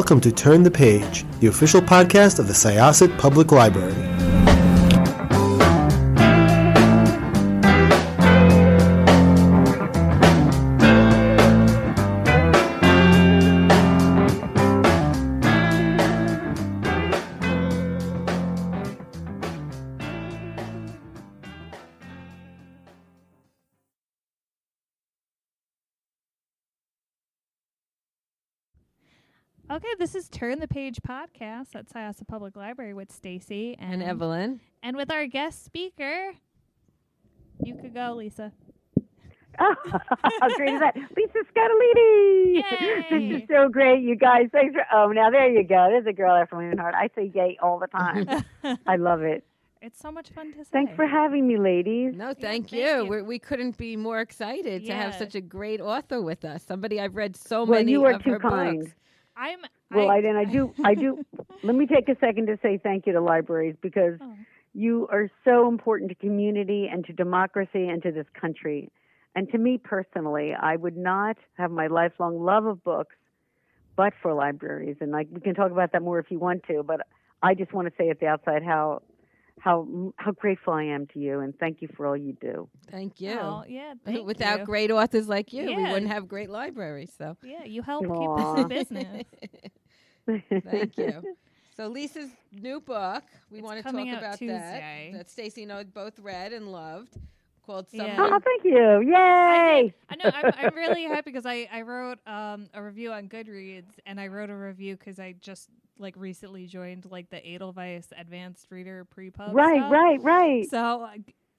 welcome to Turn the Page, the official podcast of the Syosset Public Library. Okay, this is Turn the Page podcast at Syosset Public Library with Stacey and Evelyn. And with our guest speaker, you could go, Lisa. Oh, how great is that? Lisa Scottoline! Yay! This is so great, you guys. Thanks for, now there you go. There's a girl after my own heart. I say yay all the time. I love it. It's so much fun to say. Thanks for having me, ladies. No, thank you. We couldn't be more excited to have Yeah. such a great author with us. Somebody I've read so Well, many you are of too her kind. books. I do. Let me take a second to say thank you to libraries because you are so important to community and to democracy and to this country. And to me personally, I would not have my lifelong love of books but for libraries. And we can talk about that more if you want to, but I just want to say at the outside how grateful I am to you, and thank you for all you do. Thank you. Oh, yeah, thank Without you. great authors like you, we Yeah. wouldn't have great libraries. So Yeah, you help keep Aw. us in business. thank you. So Lisa's new book, we want to talk coming out about Tuesday. that Stacey and I both read and loved, called Yeah. Someone. Oh, thank you. Yay! I know. I'm really happy because I wrote a review on Goodreads, and I wrote a review because I just recently joined the Edelweiss Advanced Reader Pre-Pub stuff. Right. So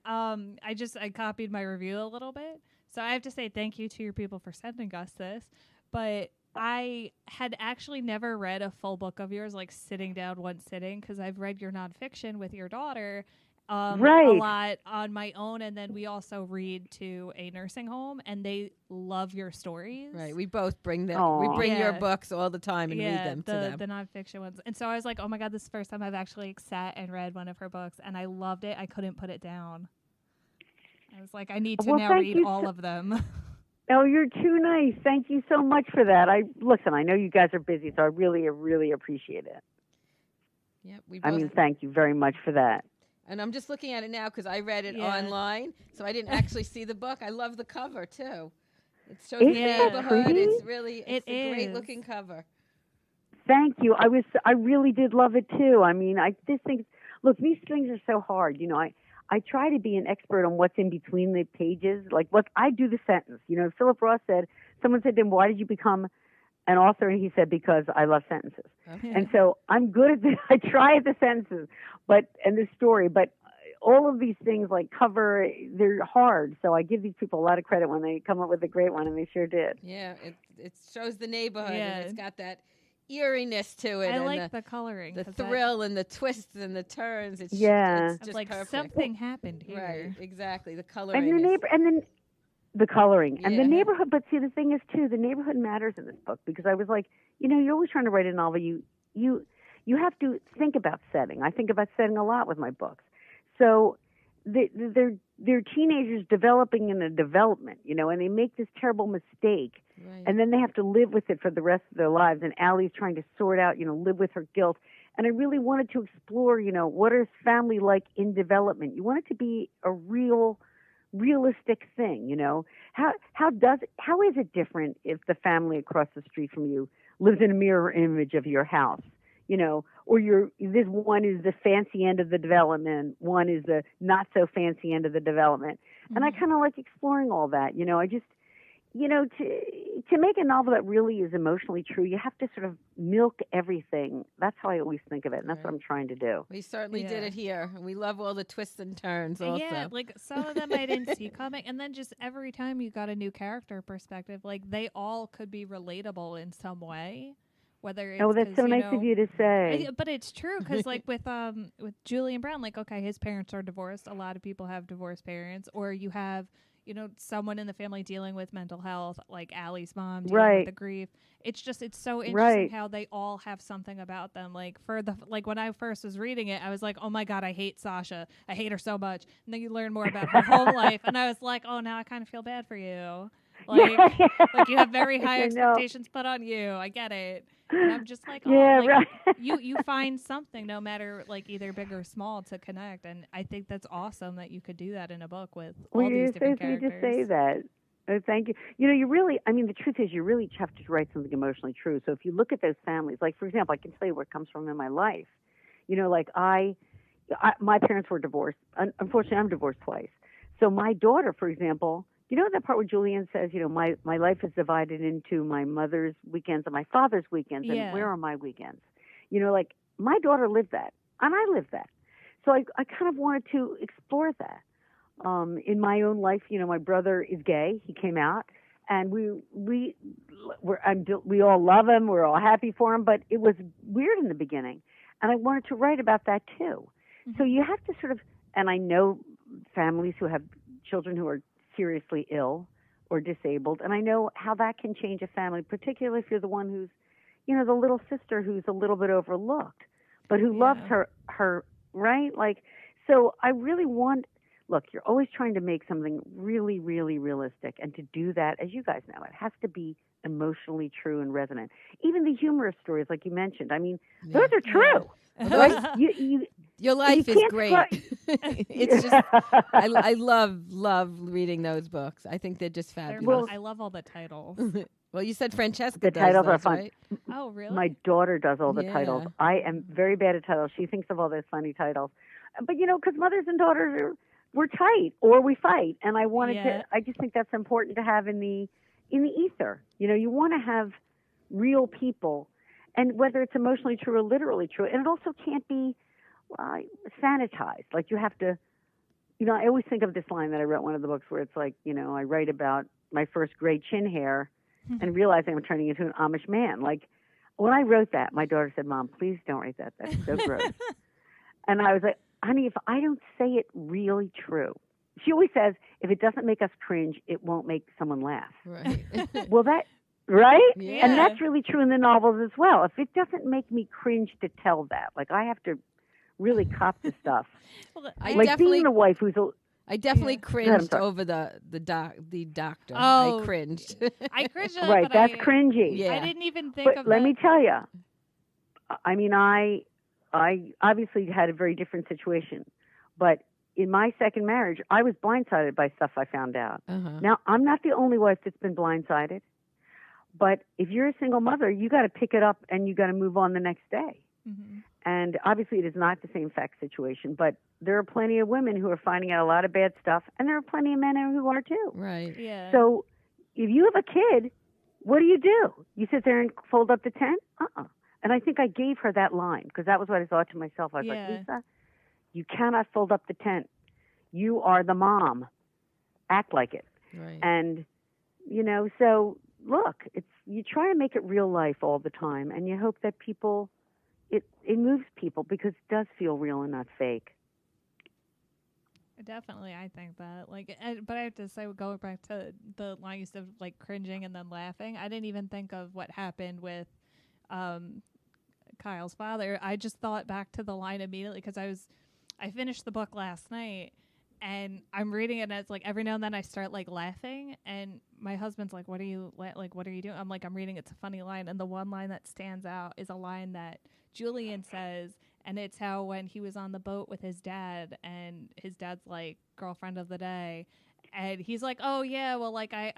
I copied my review a little bit. So I have to say thank you to your people for sending us this. But I had actually never read a full book of yours, sitting down one sitting, because I've read your nonfiction with your daughter a lot on my own. And then we also read to a nursing home, and they love your stories. Right, we both bring them. Aw. We bring your Yeah. books all the time and read them to them. The nonfiction ones. And so I was like, oh my God, this is the first time I've actually sat and read one of her books, and I loved it. I couldn't put it down. I was like, I need to Well, now thank read you all of them. Oh, you're too nice. Thank you so much for that. I know you guys are busy, so I really, really appreciate it. Yeah, we both. I mean, thank you very much for that. And I'm just looking at it now because I read it Yeah. online, so I didn't actually see the book. I love the cover too. It shows Isn't the that neighborhood. pretty? It's really It a is. great looking cover. Thank you. I really did love it too. I mean, I just think, look, these things are so hard. I try to be an expert on what's in between the pages. I do the sentence. Philip Roth said, someone said to him, why did you become an author? And he said, because I love sentences. Okay. And so I'm good at this. I try at the sentences, and the story, but all of these things cover, they're hard. So I give these people a lot of credit when they come up with a great one, and they sure did. Yeah, it shows the neighborhood, Yeah. and it's got that eeriness to it. I and like the coloring. the 'cause thrill and the twists and the turns. It's Yeah. it's just perfect. something happened here. Right, exactly. The coloring. And then the coloring and Yeah. the neighborhood. But see, the thing is too, the neighborhood matters in this book because I was like, you're always trying to write a novel. You have to think about setting. I think about setting a lot with my books. So they're teenagers developing in a development, and they make this terrible mistake, Right. and then they have to live with it for the rest of their lives. And Allie's trying to sort out, live with her guilt. And I really wanted to explore, what is family like in development? You want it to be a realistic thing, How is it different if the family across the street from you lives in a mirror image of your house, or this one is the fancy end of the development, one is the not so fancy end of the development. Mm-hmm. And I kind of like exploring all that, I just, to make a novel that really is emotionally true, you have to sort of milk everything. That's how I always think of it, and that's what I'm trying to do. We certainly did Yeah. it here, and we love all the twists and turns. Also, Yeah, some of them I didn't see coming, and then just every time you got a new character perspective, they all could be relatable in some way. Whether it's That's so nice of you to say. But it's true because with Julian Brown, okay, his parents are divorced. A lot of people have divorced parents, or you have someone in the family dealing with mental health, like Allie's mom dealing with the grief. It's so interesting how they all have something about them. When I first was reading it, I was like, oh my God, I hate Sasha. I hate her so much. And then you learn more about her whole life, and I was like, oh, now I kind of feel bad for you. Like, Yeah. like you have very high I know. expectations put on you. I get it. And I'm just like, oh, Yeah, like right. you find something, no matter like either big or small, to connect. And I think that's awesome that you could do that in a book with Well, all these you're so different sweet to characters. say that. Oh, thank you. You know, you really, I mean, the truth is you really have to write something emotionally true. So if you look at those families, like, for example, I can tell you where it comes from in my life. You know, like my parents were divorced. Unfortunately, I'm divorced twice. So my daughter, for example, you know that part where Julian says, you know, my life is divided into my mother's weekends and my father's weekends, Yeah. and where are my weekends? You know, like my daughter lived that, and I lived that. So I kind of wanted to explore that. In my own life, you know, my brother is gay. He came out, and we all love him. We're all happy for him, but it was weird in the beginning, and I wanted to write about that too. Mm-hmm. So you have to sort of, and I know families who have children who are seriously ill or disabled, and I know how that can change a family, particularly if you're the one who's, you know, the little sister who's a little bit overlooked, but who loves her, right? Like, so I really want, look, you're always trying to make something really, really realistic, and to do that, as you guys know, it has to be emotionally true and resonant. Even the humorous stories, like you mentioned, I mean, those are true. Right? Your life is can't great. It's just, I love reading those books. I think they're just fabulous. I love all the titles. Well, you said Francesca The does titles those, are fun. right? Oh, really? My daughter does all the Yeah. titles. I am very bad at titles. She thinks of all those funny titles. But, you know, because mothers and daughters we're tight or we fight. And I just think that's important to have in the ether. You know, you want to have real people, and whether it's emotionally true or literally true. And it also can't be sanitized. Like, you have to, you know, I always think of this line that I wrote in one of the books where it's like, you know, I write about my first gray chin hair and realizing I'm turning into an Amish man. Like, when I wrote that, my daughter said, "Mom, please don't write that. That's so gross." And I was like, "Honey, if I don't say it really true," she always says, "if it doesn't make us cringe, it won't make someone laugh." Right. Well, right? Yeah. And that's really true in the novels as well. If it doesn't make me cringe to tell that, like, I have to really cop the stuff. Well, Like being the wife who's I definitely cringed sorry. over the doctor. Oh. I cringed. I cringed at it, right. but That's cringy. Yeah. I didn't even think But of let that. me tell you, I mean, I obviously had a very different situation, but in my second marriage, I was blindsided by stuff I found out. Uh-huh. Now, I'm not the only wife that's been blindsided, but if you're a single mother, you got to pick it up and you got to move on the next day. Mm-hmm. And obviously, it is not the same fact situation, but there are plenty of women who are finding out a lot of bad stuff, and there are plenty of men who are too. Right. Yeah. So, if you have a kid, what do? You sit there and fold up the tent? And I think I gave her that line because that was what I thought to myself. I was like, Lisa, you cannot fold up the tent. You are the mom. Act like it. Right. And, you know, so look, you try to make it real life all the time, and you hope that people, it moves people because it does feel real and not fake. Definitely, I think that. Like, but I have to say, going back to the line you said, like cringing and then laughing, I didn't even think of what happened with Kyle's father. I just thought back to the line immediately because I finished the book last night, and I'm reading it, and it's like every now and then I start like laughing, and my husband's like, "What are you what are you doing?" I'm like, "I'm reading. It's a funny line," and the one line that stands out is a line that Julian says. And it's how when he was on the boat with his dad, and his dad's like girlfriend of the day, and he's like, "Oh yeah, well, like I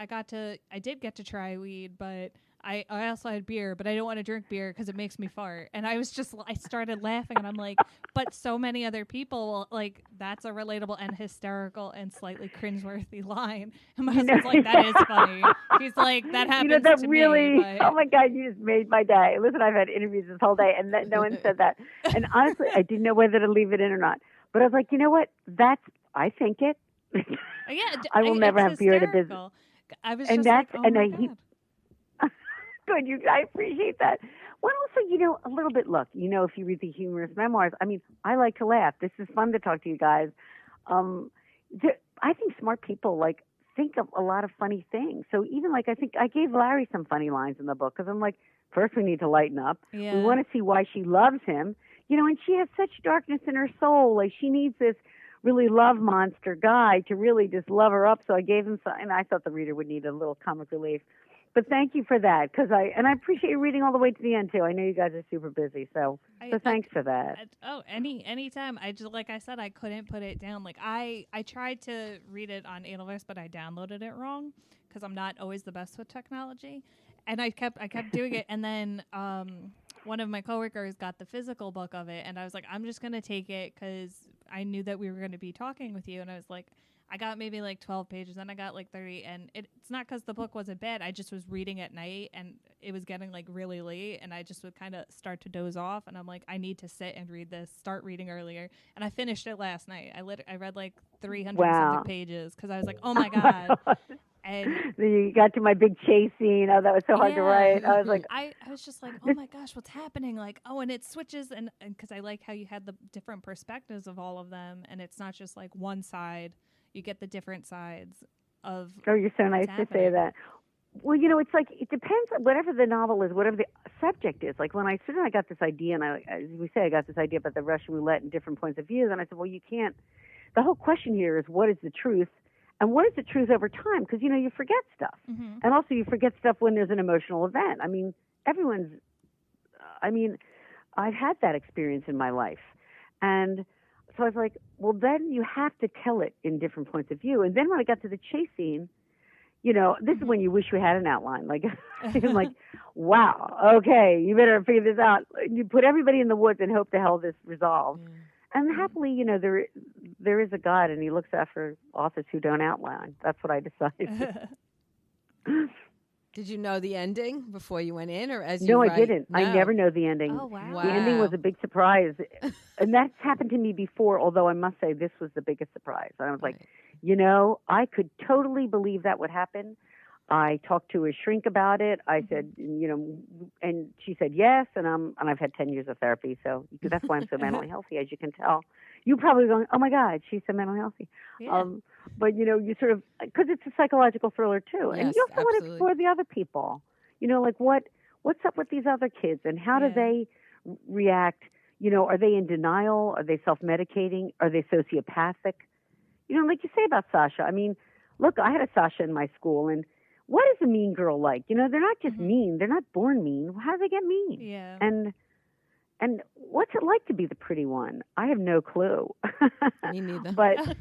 did get to try weed, but I also had beer, but I don't want to drink beer because it makes me fart." And I started laughing, and I'm like, but so many other people, like, that's a relatable and hysterical and slightly cringeworthy line. And my husband's like, "That is funny." He's like, "That happens You know, that to really, me." But oh my God, you just made my day. Listen, I've had interviews this whole day, and no one said that. And honestly, I didn't know whether to leave it in or not. But I was like, you know what? I think it. yeah, I will never it's have beer at a business. hysterical. I was And just that's, like, "Oh and my I, God." Good, I appreciate that. Well, also, you know, a little bit, look, you know, if you read the humorous memoirs, I mean, I like to laugh. This is fun to talk to you guys. I think smart people, like, think of a lot of funny things. So even, like, I think I gave Larry some funny lines in the book because I'm like, first we need to lighten up. Yeah. We want to see why she loves him. You know, and she has such darkness in her soul. Like, she needs this really love monster guy to really just love her up. So I gave him some, and I thought the reader would need a little comic relief. But thank you for that, because I appreciate you reading all the way to the end too. I know you guys are super busy, so thanks for that. Anytime. I just, like I said, I couldn't put it down. Like I tried to read it on Analverse, but I downloaded it wrong because I'm not always the best with technology, and I kept doing it. And then one of my coworkers got the physical book of it, and I was like, I'm just gonna take it because I knew that we were going to be talking with you, and I was like, I got maybe like 12 pages, then I got like 30, and it's not because the book wasn't bad. I just was reading at night, and it was getting like really late, and I just would kind of start to doze off, and I'm like, I need to sit and read this, start reading earlier, and I finished it last night. I read like 300 something pages because I was like, oh my God. And you got to my big chase scene. Oh, that was so hard to write. I was like, I was just like, oh my gosh, what's happening? Like, oh, and it switches, and because I like how you had the different perspectives of all of them, and it's not just like one side. You get the different sides of. Oh, you're so nice to say that. Well, it's like it depends on whatever the novel is, whatever the subject is. Like when I got this idea, and as we say, I got this idea about the Russian roulette and different points of view, and I said, well, you can't. The whole question here is what is the truth, and what is the truth over time? Because you forget stuff, and also you forget stuff when there's an emotional event. I mean, I've had that experience in my life, and. So I was like, well, then you have to tell it in different points of view. And then when I got to the chase scene, this is when you wish we had an outline. Like, I'm like, wow, okay, you better figure this out. You put everybody in the woods and hope to hell this resolves. And happily, there is a God, and he looks after authors who don't outline. That's what I decided. Did you know the ending before you went in, or as you No, write? I didn't. No. I never know the ending. Oh, wow. The ending was a big surprise. And that's happened to me before, although I must say this was the biggest surprise. And I was like, I could totally believe that would happen. I talked to a shrink about it. I said, and she said yes, and I've had 10 years of therapy, so that's why I'm so mentally healthy, as you can tell. You probably going, oh my God, she's so mentally healthy. Yeah. But you sort of, because it's a psychological thriller too, Yes, and you also want to absolutely. explore the other people. Like what's up with these other kids, and how do they react? Are they in denial? Are they self-medicating? Are they sociopathic? Like you say about Sasha. I mean, look, I had a Sasha in my school, and what is a mean girl like? They're not just mean. They're not born mean. How do they get mean? Yeah. And what's it like to be the pretty one? I have no clue. Me neither. But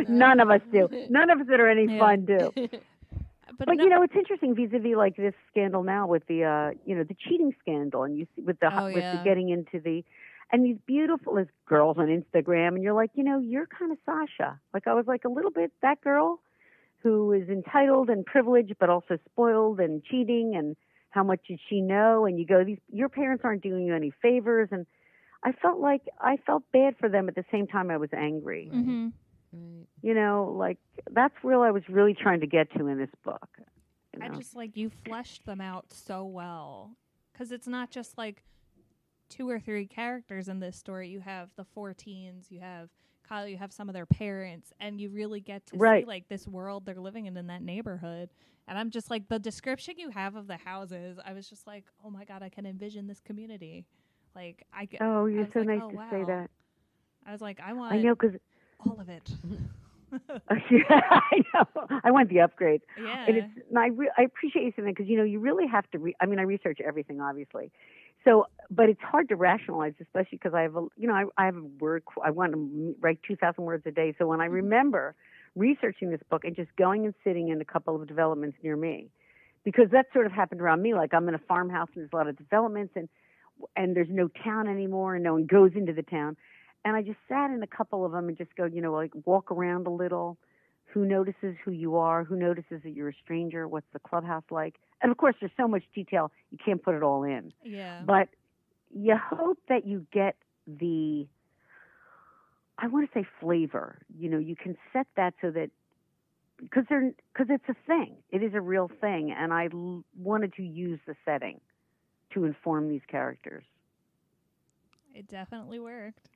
none of us do. None of us that are any fun do. But it's interesting vis-a-vis like this scandal now with the the cheating scandal, and you see with the getting into the. And these beautiful girls on Instagram, and you're like, you're kind of Sasha. Like I was like a little bit that girl who is entitled and privileged, but also spoiled and cheating. And how much did she know? And you go, your parents aren't doing you any favors. And I felt bad for them at the same time I was angry. Mm-hmm. Like that's where I was really trying to get to in this book. I just you fleshed them out so well, because it's not just like 2 or 3 characters in this story. You have the 4 teens, you have Kyle, you have some of their parents, and you really get to see like this world they're living in that neighborhood. And I'm just like, the description you have of the houses, I was just like, oh my God, I can envision this community. Like you're so nice to say that. I was like, I want. I know, because all of it. I know. I want the upgrade. Yeah. And I appreciate you saying that, because you really have to. I research everything, obviously. So, but it's hard to rationalize, especially because I have I have a word. I want to write 2,000 words a day. So when I remember researching this book and just going and sitting in a couple of developments near me, because that sort of happened around me. Like I'm in a farmhouse and there's a lot of developments, and there's no town anymore, and no one goes into the town. And I just sat in a couple of them and just go, like walk around a little. Who notices who you are? Who notices that you're a stranger? What's the clubhouse like? And of course, there's so much detail, you can't put it all in. Yeah. But you hope that you get I want to say flavor. You can set that so that, because it's a thing. It is a real thing. And I wanted to use the setting to inform these characters. It definitely worked.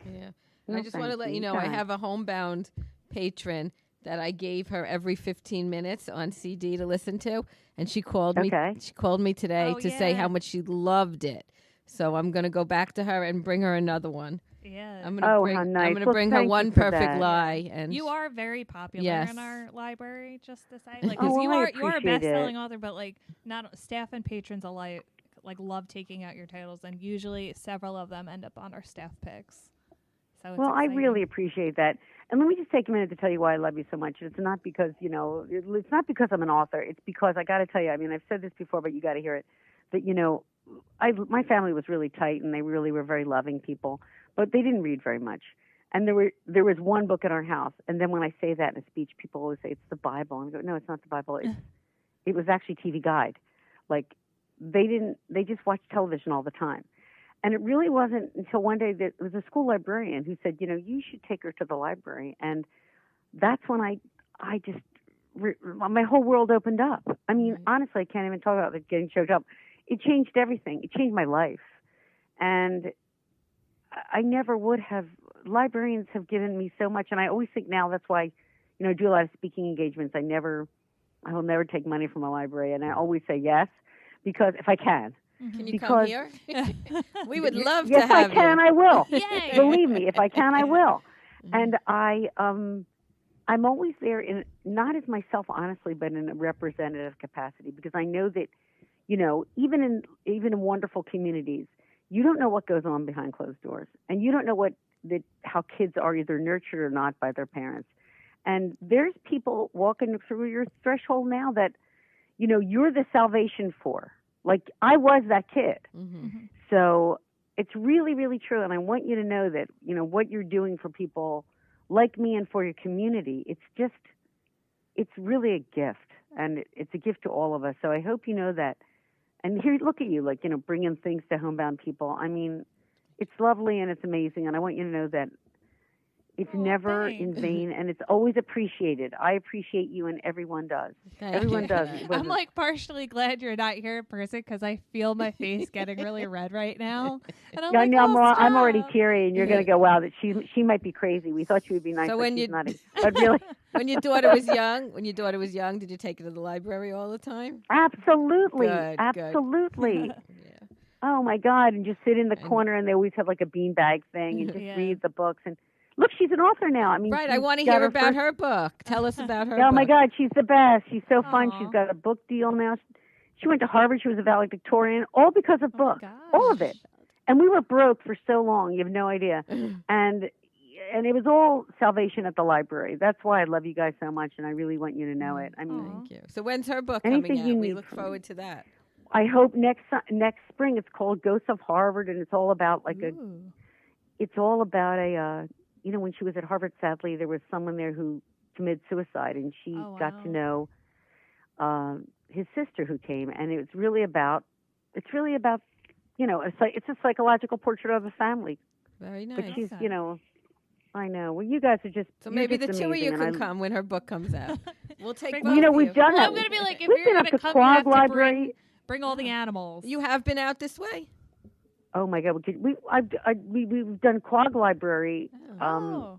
Yeah. And I just want to let you know, I have a homebound patron that I gave her every 15 minutes on CD to listen to, and she called me. She called me today to say how much she loved it. So I'm going to go back to her and bring her another one. Yeah. I'm gonna how nice. I'm gonna bring her one perfect lie, and you are very popular in our library. Just to say, like, Oh, because well, you are a best-selling it. author, but like, not staff and patrons alike like love taking out your titles, and usually several of them end up on our staff picks. So it's Well, I exciting. really appreciate that. And let me just take a minute to tell you why I love you so much. It's not because, it's not because I'm an author. It's because I got to tell you, I mean, I've said this before, but you got to hear it, that, my family was really tight and they really were very loving people, but they didn't read very much. And there was one book in our house. And then when I say that in a speech, people always say it's the Bible. And I go, no, it's not the Bible. It was actually TV Guide. Like they just watched television all the time. And it really wasn't until one day that it was a school librarian who said, you should take her to the library. And that's when I just, my whole world opened up. I mean, honestly, I can't even talk about it getting choked up. It changed everything. It changed my life. And I never would have, librarians have given me so much. And I always think now that's why, I do a lot of speaking engagements. I will never take money from a library. And I always say yes, because if I can. Can you come here? We would love to have you. Yes, I can. I will. Yay. Believe me, if I can, I will. And I'm always there in not as myself, honestly, but in a representative capacity, because I know that, even in wonderful communities, you don't know what goes on behind closed doors, and you don't know how kids are either nurtured or not by their parents. And there's people walking through your threshold now that, you're the salvation for. Like, I was that kid. Mm-hmm. So it's really, really true. And I want you to know that, what you're doing for people like me and for your community, it's really a gift. And it's a gift to all of us. So I hope you know that. And here, look at you, like, bringing things to homebound people. I mean, it's lovely and it's amazing. And I want you to know that it's never in vain, and it's always appreciated. I appreciate you, and everyone does. Everyone does. I'm like partially glad you're not here in person because I feel my face getting really red right now. And I'm already teary, and you're going to go, wow, that she might be crazy. We thought she would be nice, so but she's not. But really, when your daughter was young, did you take her to the library all the time? Absolutely, Good, absolutely. Yeah. Oh my God! And just sit in the corner, and they always have like a beanbag thing, and just read the books and. Look, she's an author now. I mean, right. I want to hear about her book. Tell us about her. Oh book. My God, she's the best. She's so fun. She's got a book deal now. She went to Harvard. She was a valedictorian, all because of books, all of it. And we were broke for so long. You have no idea. And it was all salvation at the library. That's why I love you guys so much, and I really want you to know it. I mean, thank you. So when's her book coming out? We look forward to that. I hope next spring. It's called Ghosts of Harvard, and it's all about it's all about a. When she was at Harvard, sadly, there was someone there who committed suicide, and she got to know his sister who came, and it's really about, it's a psychological portrait of a family. Very nice. But she's, I know. Well, you guys are just so maybe the two of you can come when her book comes out. We'll take both. We've done that. I'm going to be like, if we've you're going to come, you have to bring all the animals. You have been out this way. Oh my God! We've done Quag Library 3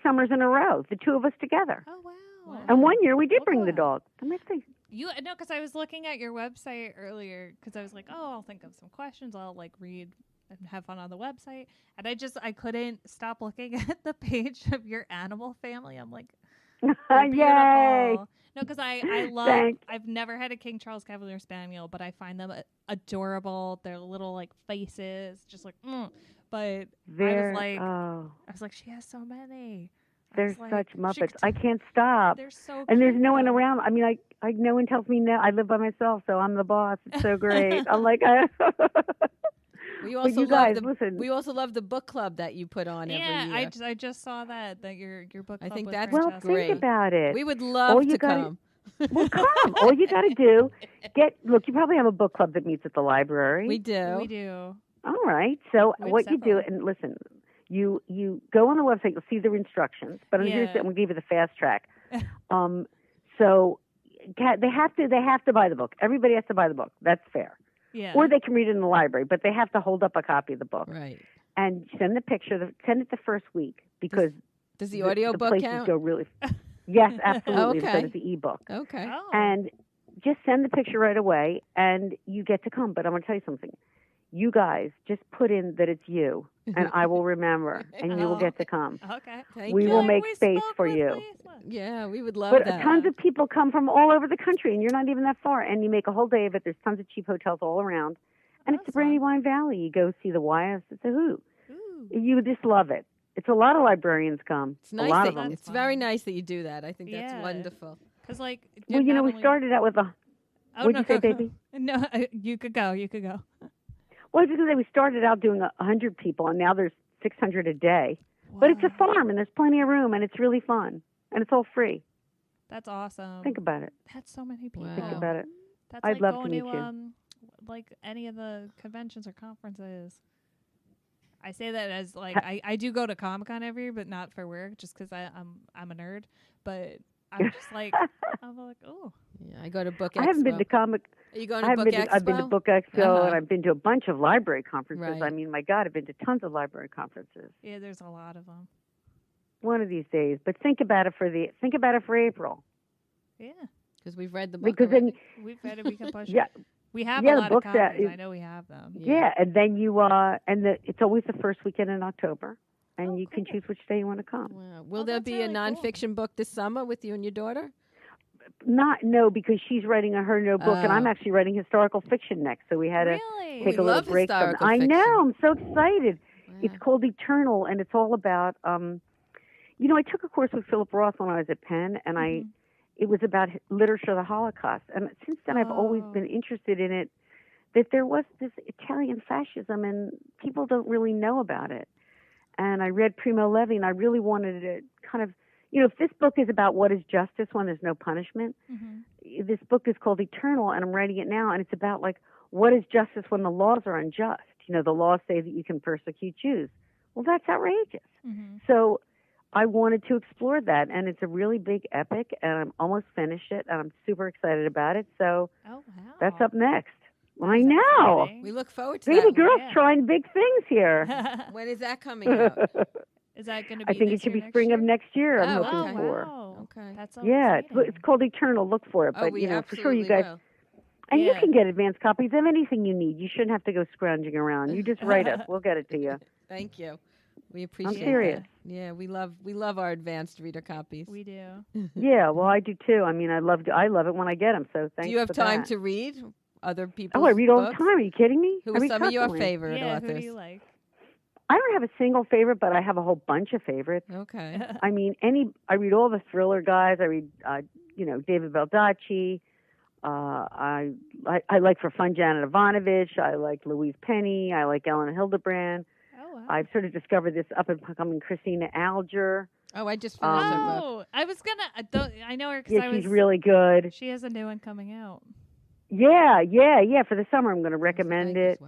summers in a row, the two of us together. Oh wow! And one year we did bring the dog. Because I was looking at your website earlier because I was like, I'll think of some questions. I'll like read and have fun on the website, and I couldn't stop looking at the page of your animal family. I'm like, yay! No, because I love. I've never had a King Charles Cavalier Spaniel, but I find them adorable. Their little like faces, just like. But I was like, she has so many. They're such Muppets. I can't stop. They're so cute. And there's no one around. I mean, no one tells me no. I live by myself, so I'm the boss. It's so great. I'm like, We also love the book club that you put on every year. Yeah, I just saw that your book club. I think was that's fantastic. great. Think about it. We would love to come. Well, come. All you got to do, look, you probably have a book club that meets at the library. We do. We do. All right. So what you do, and listen, you go on the website, you'll see the instructions, but here's I'm going to give you the fast track. So they have to buy the book. Everybody has to buy the book. That's fair. Yeah. Or they can read it in the library, but they have to hold up a copy of the book. Right. And send the picture. Send it the first week because does the audio book places count? Go really. Yes, absolutely. Okay. So does the ebook. Okay. Oh. And just send the picture right away, and you get to come. But I'm going to tell you something. you guys just put in that it's you, and I will remember, and you will get to come. Okay. We will make space for you. Lisa. Yeah, we would love But that. tons of people come from all over the country, and you're not even that far. And you make a whole day of it. There's tons of cheap hotels all around. And it's the Brandywine Valley. You go see the Wyeths. It's a hoot. Ooh. You just love it. It's a lot of librarians come. It's nice a lot of them. It's very nice that you do that. I think that's Yeah. wonderful. Because, like, Well, you know, we started out with a... Oh, what'd you say, baby? No, you could go. You could go. Well, I was just going to say, we started out doing 100 people, and now there's 600 a day. Wow. But it's a farm, and there's plenty of room, and it's really fun. And it's all free. That's awesome. Think about it. That's so many people. Wow. Think about it. That's I'd like love going to meet you. Like any of the conventions or conferences. I say that as like I do go to Comic-Con every year, but not for work, just because I'm a nerd. But I'm just like I'm like, oh. Yeah, I go to Book Expo. I haven't been to Comic. Are you going to Book Expo? I've been to Book Expo, and I've been to a bunch of library conferences. Right. I mean, my God, I've been to tons of library conferences. Yeah, there's a lot of them. One of these days, but think about it for April. Yeah, because we've read the book. Because then we've read it. We can push. yeah, we have yeah, a the lot of books that copies. is- I know we have them. yeah, and then it's always the first weekend in October, and you can choose which day you want to come. Wow. Will Oh, there that's be really a nonfiction book this summer with you and your daughter? No, because she's writing her new book, and I'm Oh. actually writing historical fiction next. So we had to Really? take We a little love break from it. historical I fiction. know, I'm so excited. Wow. It's called Eternal, and it's all about. You know, I took a course with Philip Roth when I was at Penn, and it was about literature of the Holocaust. And since then, I've always been interested in it. That there was this Italian fascism, and people don't really know about it. And I read Primo Levi, and I really wanted to kind of, you know, if this book is about what is justice when there's no punishment, this book is called Eternal, and I'm writing it now, and it's about like what is justice when the laws are unjust. You know, the laws say that you can persecute Jews. Well, that's outrageous. So I wanted to explore that, and it's a really big epic, and I'm almost finished it, and I'm super excited about it. So that's up next. I know. Exciting. We look forward to Baby that. girl's Yeah. trying big things here. When is that coming out? Is that going to be? I think it this should year, be next spring year? of next year. I'm Oh, hoping okay. for. Wow. Okay. That's so Yeah, exciting. it's called Eternal. Look for it, but we you know, for sure, you absolutely guys. will. And you Yeah. can get advance copies of anything you need. You shouldn't have to go scrounging around. You just write us. We'll get it to you. Thank you. We appreciate I'm serious. that. Yeah, we love our advanced reader copies. We do. Yeah, well, I do too. I mean, I love it when I get them. So thanks. Do you have for time that. to read other people's Oh, I read all the books? time. Are you kidding me? Who I are read some of your constantly. favorite Yeah. authors? Who do you like? I don't have a single favorite, but I have a whole bunch of favorites. Okay. I mean, I read all the thriller guys. I read, David Baldacci. I like for fun Janet Ivanovich. I like Louise Penny. I like Ellen Hildebrand. Oh wow. I've sort of discovered this up and coming Christina Alger. Oh, I just finished her book. Oh, I was gonna. I know her because Yeah, she's really good. She has a new one coming out. Yeah. For the summer, I'm going to recommend it.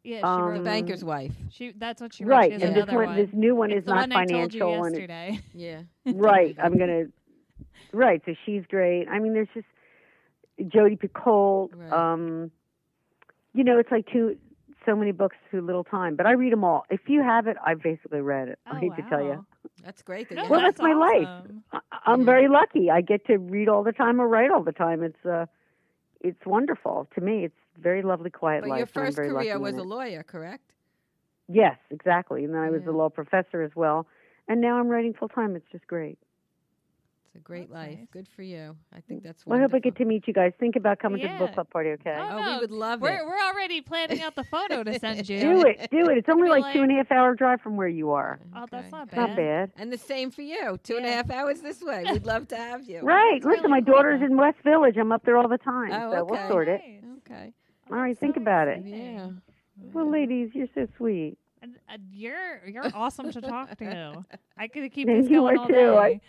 Yeah, she Um, wrote The Banker's Wife. That's what she wrote. Right, She has and this another one, this new one It's is the not one I told you financial, and yesterday. Yeah. right. I'm gonna. Right, so she's great. I mean, there's just Jodi Picoult. Right. It's like so many books, too little time. But I read them all. If you have it, I've basically read it. I hate to tell you. That's great. That No, you Well, have that's my life. awesome. I'm very lucky. I get to read all the time or write all the time. It's wonderful to me. It's a very lovely, quiet But life. your and I'm first very lucky career in was it. a lawyer, correct? Yes, exactly. And then I was Yeah. a law professor as well. And now I'm writing full time. It's just great. It's a great That's life. nice. Good for you. I think that's Well, I wonderful. hope I get to meet you guys. Think about coming to the book Yeah. club party, okay? Oh, we no, would love we're it. We're already planning out the photo to send you. Do it. It's only be like like- 2.5 hour drive from where you are. Oh, that's Okay. not It's bad. not bad. And the same for you. 2.5 Yeah. hours this way. We'd love to have you. Right. That's Listen, really my cool, daughter's though. in West Village. I'm up there all the time. Oh, So we'll okay. sort it. Nice. Okay. Oh, All right, that's think so about it. exciting. Yeah. Well, ladies, you're so sweet. And, you're awesome to talk to. I could keep Thank this you going are all too. day.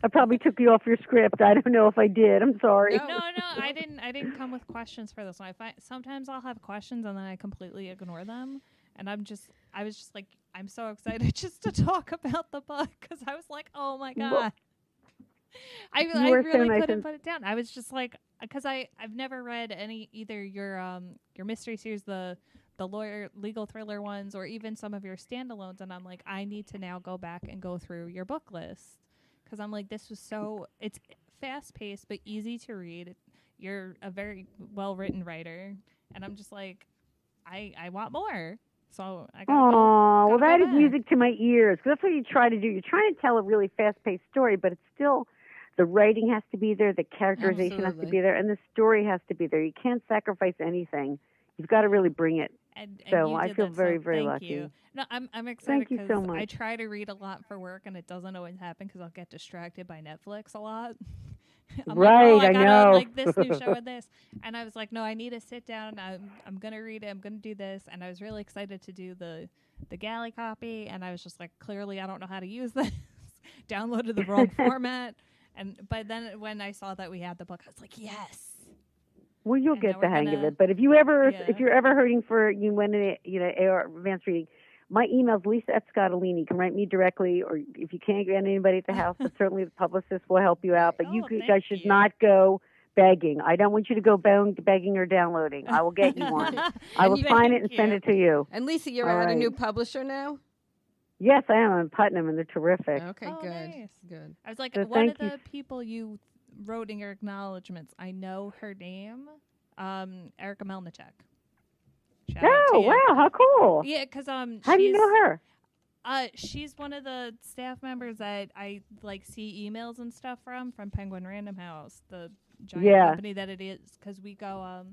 I probably took you off your script. I don't know if I did. I'm sorry. No. No, I didn't come with questions for this one. Sometimes I'll have questions and then I completely ignore them, and I was just like, I'm so excited just to talk about the book because I was like, oh my god, Well, I were so really nice couldn't and- put it down. I was just like, because I've never read either your mystery series, the legal thriller ones, or even some of your standalones, and I'm like, I need to now go back and go through your book list because I'm like, this was it's fast paced but easy to read. You're a very well written writer, and I'm just like, I want more. So I got well, that is music to my ears. Because that's what you try to do. You're trying to tell a really fast-paced story, but it's still, the writing has to be there, the characterization has to be there, and the story has to be there. You can't sacrifice anything. You've got to really bring it. And so I feel very, very lucky. You. No, I'm excited because so I try to read a lot for work, and it doesn't always happen because I'll get distracted by Netflix a lot. I'm right, like, I know. Like this new show and this, and I was like, no, I need to sit down. I'm gonna read it. I'm gonna do this, and I was really excited to do the galley copy, and I was just like, clearly, I don't know how to use this. Downloaded the wrong format, but then when I saw that we had the book, I was like, yes. Well, you'll get the hang of it. But if you're ever hurting for AR advanced reading, my email's Lisa@Scottoline. You can write me directly, or if you can't get anybody at the house, but certainly the publicist will help you out. But you guys should not go begging. I don't want you to go begging or downloading. I will get you one. I will sign it and send it to you. And Lisa, you're at a new publisher now? Yes, I am. I'm in Putnam, and they're terrific. Okay, good. Nice. Good. I was like, one of the people you wrote in your acknowledgments, I know her name, Erica Melnichek. Oh, wow, how cool. Yeah, because how do you know her? She's one of the staff members that I see emails and stuff from Penguin Random House, the giant company that it is. Because we go,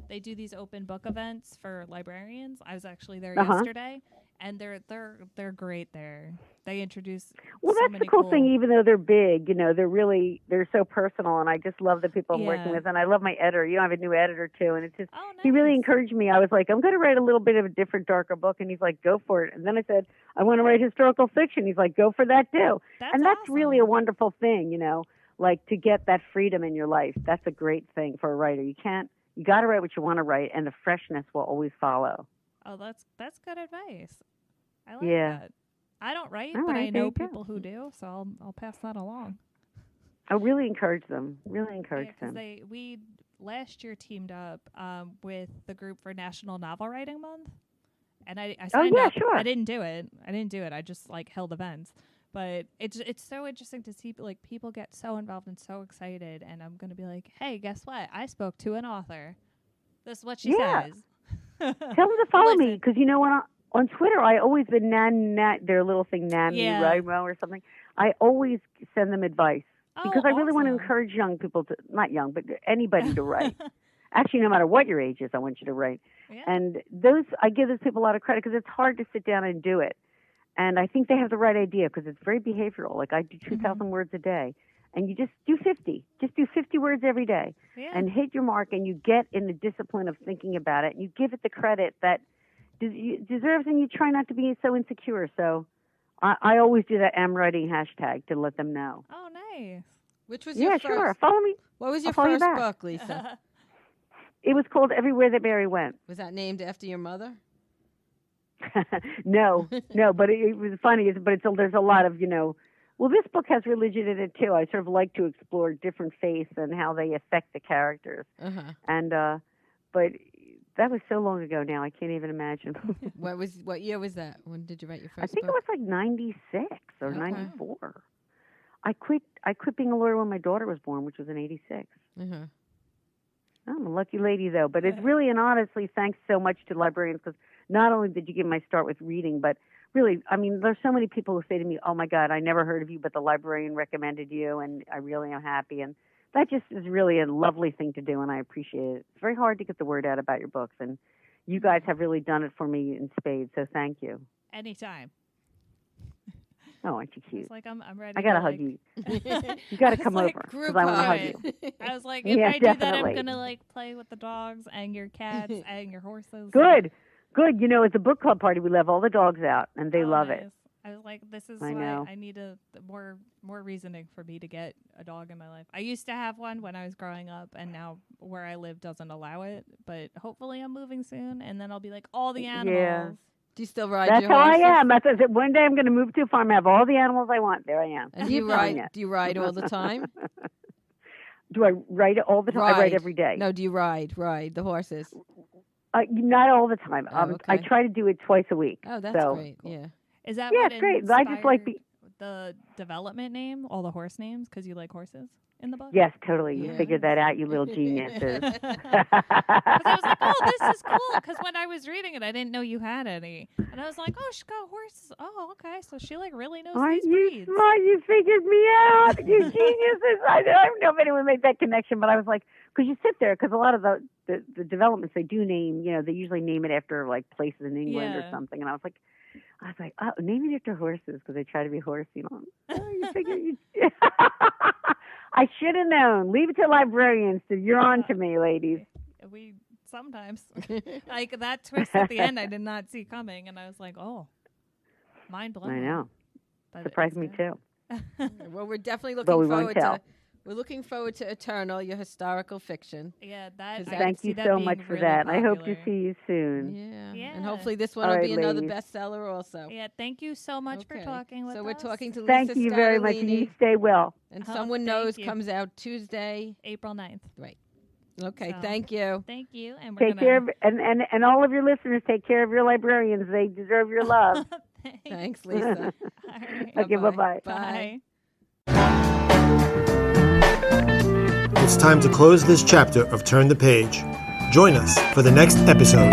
they do these open book events for librarians. I was actually there yesterday, and they're great there. They introduce. Well, that's the cool thing. Even though they're big, they're so personal, and I just love the people I'm working with, and I love my editor. I have a new editor too, and it's just he really encouraged me. I was like, I'm going to write a little bit of a different, darker book, and he's like, go for it. And then I said, I want to write historical fiction. He's like, go for that too. That's really a wonderful thing, like to get that freedom in your life. That's a great thing for a writer. You got to write what you want to write, and the freshness will always follow. Oh, that's good advice. I like that. I don't write, but I know people who do, so I'll pass that along. I really encourage them. We last year teamed up with the group for National Novel Writing Month, and I signed up. Sure. I didn't do it. I just held events. But it's so interesting to see people get so involved and so excited, and I'm going to be like, hey, guess what? I spoke to an author. This is what she says. Tell them to follow me, because you know what? On Twitter, I always their little thing, or something. I always send them advice because I really want to encourage young people not young, but anybody to write. Actually, no matter what your age is, I want you to write. Yeah. And I give those people a lot of credit because it's hard to sit down and do it. And I think they have the right idea because it's very behavioral. I do 2,000 words a day, and you just do 50. Just do 50 words every day and hit your mark, and you get in the discipline of thinking about it, and you give it the credit that deserves, and you try not to be so insecure. So I always do that am writing hashtag to let them know. Oh, nice. Which was your first? Yeah, sure. Follow me. What was your first book, Lisa? It was called Everywhere That Mary Went. Was that named after your mother? No, but it was funny. There's a lot of, well, this book has religion in it too. I sort of like to explore different faiths and how they affect the characters. And, but that was so long ago now, I can't even imagine. What year was that? When did you write your first book? I think it was 96 or 94. I quit being a lawyer when my daughter was born, which was in 86. I'm a lucky lady, though. But it's really, and honestly, thanks so much to librarians, because not only did you give my start with reading, but really, there's so many people who say to me, oh, my God, I never heard of you, but the librarian recommended you, and I really am happy. And that just is really a lovely thing to do, and I appreciate it. It's very hard to get the word out about your books, and you guys have really done it for me in spades, so thank you. Anytime. Oh, aren't you cute? It's like I'm ready. I got to hug you. You got to come over, because I want to hug you. I was like, if I do that, I'm going to play with the dogs and your cats and your horses. Good. It's a book club party. We let all the dogs out, and they love it. I was like, this is why I need more reasoning for me to get a dog in my life. I used to have one when I was growing up, and now where I live doesn't allow it. But hopefully I'm moving soon, and then I'll be like, all the animals. Yeah. Do you still ride That's your horses? That's how I am. That's it. One day I'm going to move to a farm, have all the animals I want. There I am. And do you ride all the time? Do I ride all the time? I ride every day. No, do you ride the horses? Not all the time. Okay. I try to do it twice a week. Oh, that's great. Yeah. Is that it's great. I just like the development name, all the horse names, because you like horses in the book? Yes, totally. You figured that out, you little geniuses. Because I was like, oh, this is cool. Because when I was reading it, I didn't know you had any. And I was like, oh, she got horses. Oh, okay. So she like really knows Aren't these you breeds. smart? You figured me out. You geniuses. I don't know if anyone made that connection, but I was like, because you sit there, because a lot of the developments they do name, they usually name it after like places in England or something. And I was like, oh, name it after horses because they try to be horsey. Oh, you figure you. I should have known. Leave it to librarians. You're on to me, ladies. We sometimes like that twist at the end. I did not see coming, and I was like, oh, mind blown. I know. Surprised me too. Well, we're definitely looking forward to. We're looking forward to Eternal, your historical fiction. Yeah, thank you so much for that. Popular. I hope to see you soon. Yeah. And hopefully this one will be another bestseller also. Yeah, thank you so much for talking with us. So we're talking to Lisa Thank you very much, and you stay well. And Someone Knows comes out Tuesday, April 9th. Right. Okay, So, thank you. Thank you. And we're Take care of, and all of your listeners, take care of your librarians. They deserve your love. Thanks, Lisa. Right. Okay, bye-bye. Bye. It's time to close this chapter of Turn the Page. Join us for the next episode.